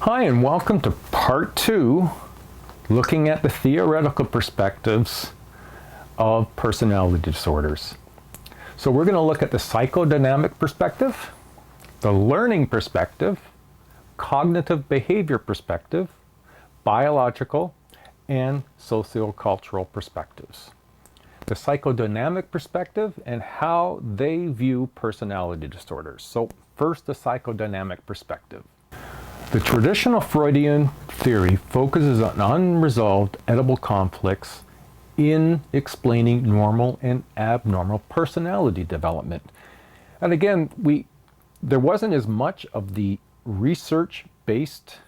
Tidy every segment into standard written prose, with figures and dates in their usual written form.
Hi, and welcome to part 2, looking at the theoretical perspectives of personality disorders. So we're going to look at the psychodynamic perspective, the learning perspective, cognitive behavior perspective, biological, and sociocultural perspectives. The psychodynamic perspective and how they view personality disorders. So first, the psychodynamic perspective. The traditional Freudian theory focuses on unresolved edible conflicts in explaining normal and abnormal personality development. And again, there wasn't as much of the research based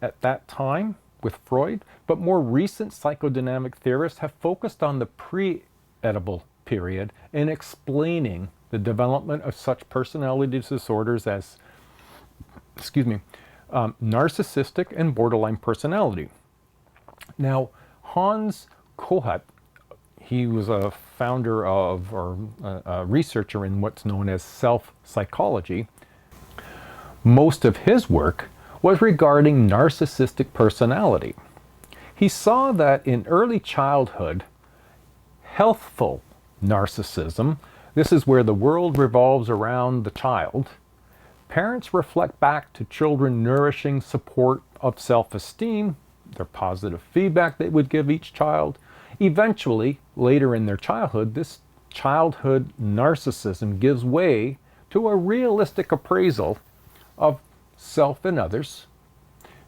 at that time with Freud, but more recent psychodynamic theorists have focused on the pre-edible period in explaining the development of such personality disorders as, narcissistic and borderline personality. Now, Hans Kohut, he was a founder of, or a researcher in what's known as self-psychology. Most of his work was regarding narcissistic personality. He saw that in early childhood, healthful narcissism, this is where the world revolves around the child, parents reflect back to children nourishing support of self-esteem, their positive feedback they would give each child. Eventually, later in their childhood, this childhood narcissism gives way to a realistic appraisal of self and others.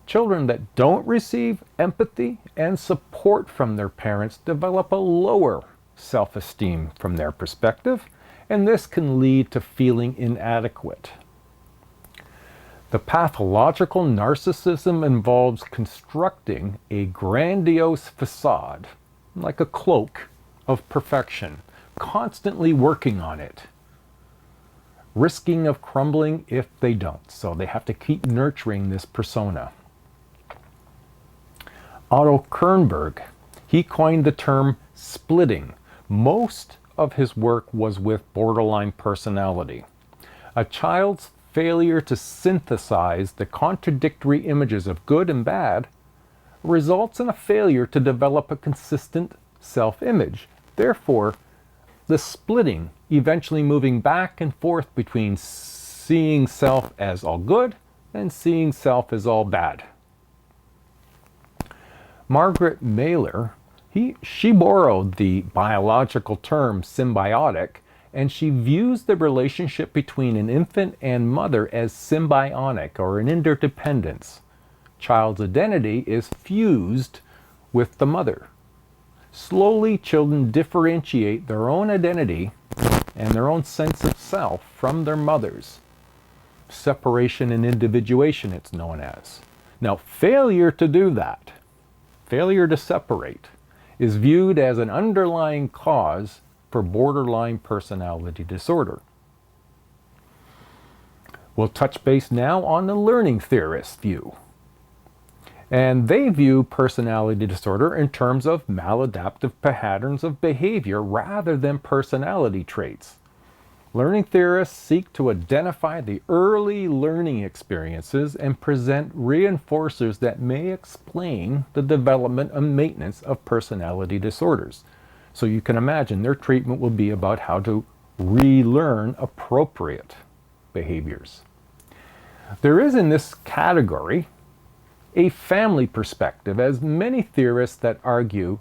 Children that don't receive empathy and support from their parents develop a lower self-esteem from their perspective, and this can lead to feeling inadequate. The pathological narcissism involves constructing a grandiose facade, like a cloak of perfection, constantly working on it, risking of crumbling if they don't. So they have to keep nurturing this persona. Otto Kernberg, he coined the term splitting. Most of his work was with borderline personality. A child's failure to synthesize the contradictory images of good and bad results in a failure to develop a consistent self-image. Therefore, the splitting, eventually moving back and forth between seeing self as all good and seeing self as all bad. Margaret Mailer, she borrowed the biological term symbiotic, and she views the relationship between an infant and mother as symbionic, or an interdependence. Child's identity is fused with the mother. Slowly, children differentiate their own identity and their own sense of self from their mother's. Separation and individuation, it's known as. Now, failure to do that, failure to separate, is viewed as an underlying cause for borderline personality disorder. We'll touch base now on the learning theorist's view. And they view personality disorder in terms of maladaptive patterns of behavior rather than personality traits. Learning theorists seek to identify the early learning experiences and present reinforcers that may explain the development and maintenance of personality disorders. So you can imagine their treatment will be about how to relearn appropriate behaviors. There is in this category a family perspective, as many theorists that argue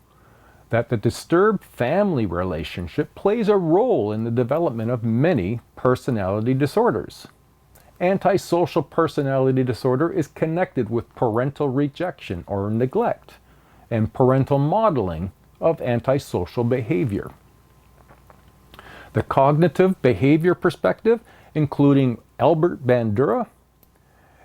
that the disturbed family relationship plays a role in the development of many personality disorders. Antisocial personality disorder is connected with parental rejection or neglect and parental modeling of antisocial behavior. The cognitive behavior perspective, including Albert Bandura,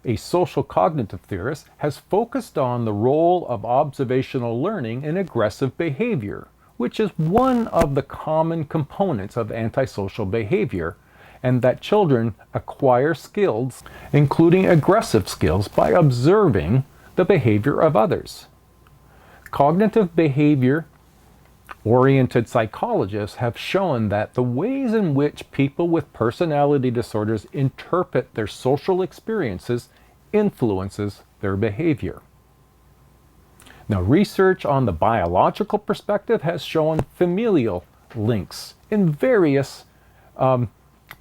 a social cognitive theorist, has focused on the role of observational learning in aggressive behavior, which is one of the common components of antisocial behavior, and that children acquire skills, including aggressive skills, by observing the behavior of others. Cognitive behavior oriented psychologists have shown that the ways in which people with personality disorders interpret their social experiences influences their behavior. Now, research on the biological perspective has shown familial links in various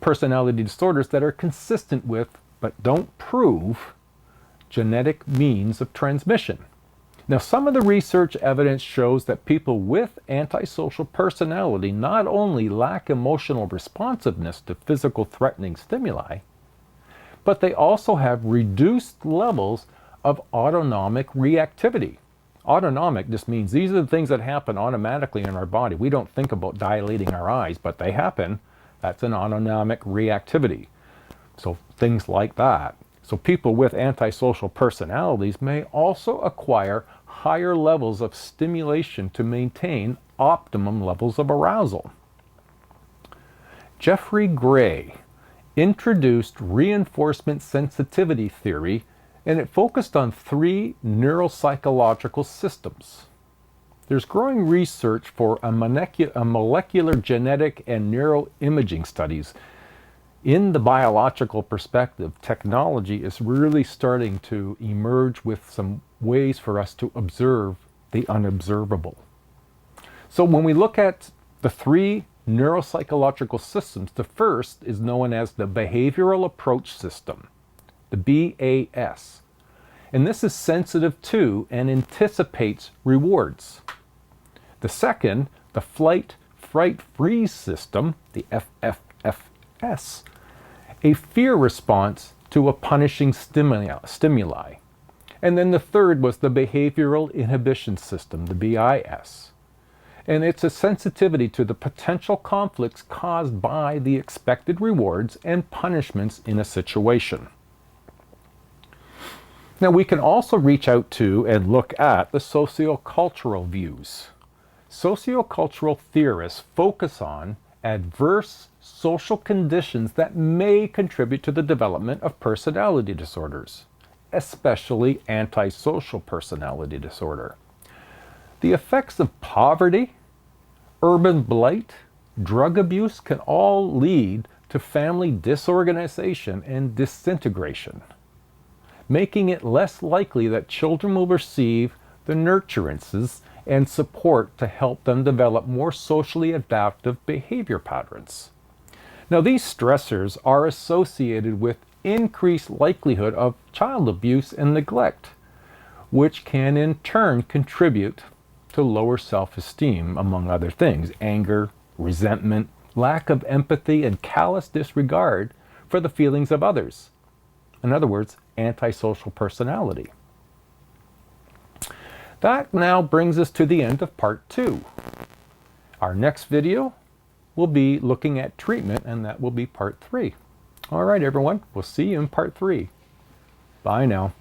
personality disorders that are consistent with, but don't prove, genetic means of transmission. Now, some of the research evidence shows that people with antisocial personality not only lack emotional responsiveness to physical threatening stimuli, but they also have reduced levels of autonomic reactivity. Autonomic just means these are the things that happen automatically in our body. We don't think about dilating our eyes, but they happen. That's an autonomic reactivity. So things like that. So people with antisocial personalities may also acquire higher levels of stimulation to maintain optimum levels of arousal. Jeffrey Gray introduced reinforcement sensitivity theory, and it focused on 3 neuropsychological systems. There's growing research for a molecular genetic and neuroimaging studies. In the biological perspective, technology is really starting to emerge with some ways for us to observe the unobservable. So when we look at the 3 neuropsychological systems, the first is known as the behavioral approach system, the BAS. And this is sensitive to and anticipates rewards. The second, the flight, fright, freeze system, the FFFS, a fear response to a punishing stimuli. And then the third was the behavioral inhibition system, the BIS. And it's a sensitivity to the potential conflicts caused by the expected rewards and punishments in a situation. Now, we can also reach out to and look at the sociocultural views. Sociocultural theorists focus on adverse social conditions that may contribute to the development of personality disorders, especially antisocial personality disorder. The effects of poverty, urban blight, drug abuse can all lead to family disorganization and disintegration, making it less likely that children will receive the nurturances and support to help them develop more socially adaptive behavior patterns. Now, these stressors are associated with increased likelihood of child abuse and neglect, which can in turn contribute to lower self-esteem, among other things, anger, resentment, lack of empathy, and callous disregard for the feelings of others. In other words, antisocial personality. That now brings us to the end of part 2. Our next video will be looking at treatment, and that will be part 3. All right, everyone, we'll see you in part 3. Bye now.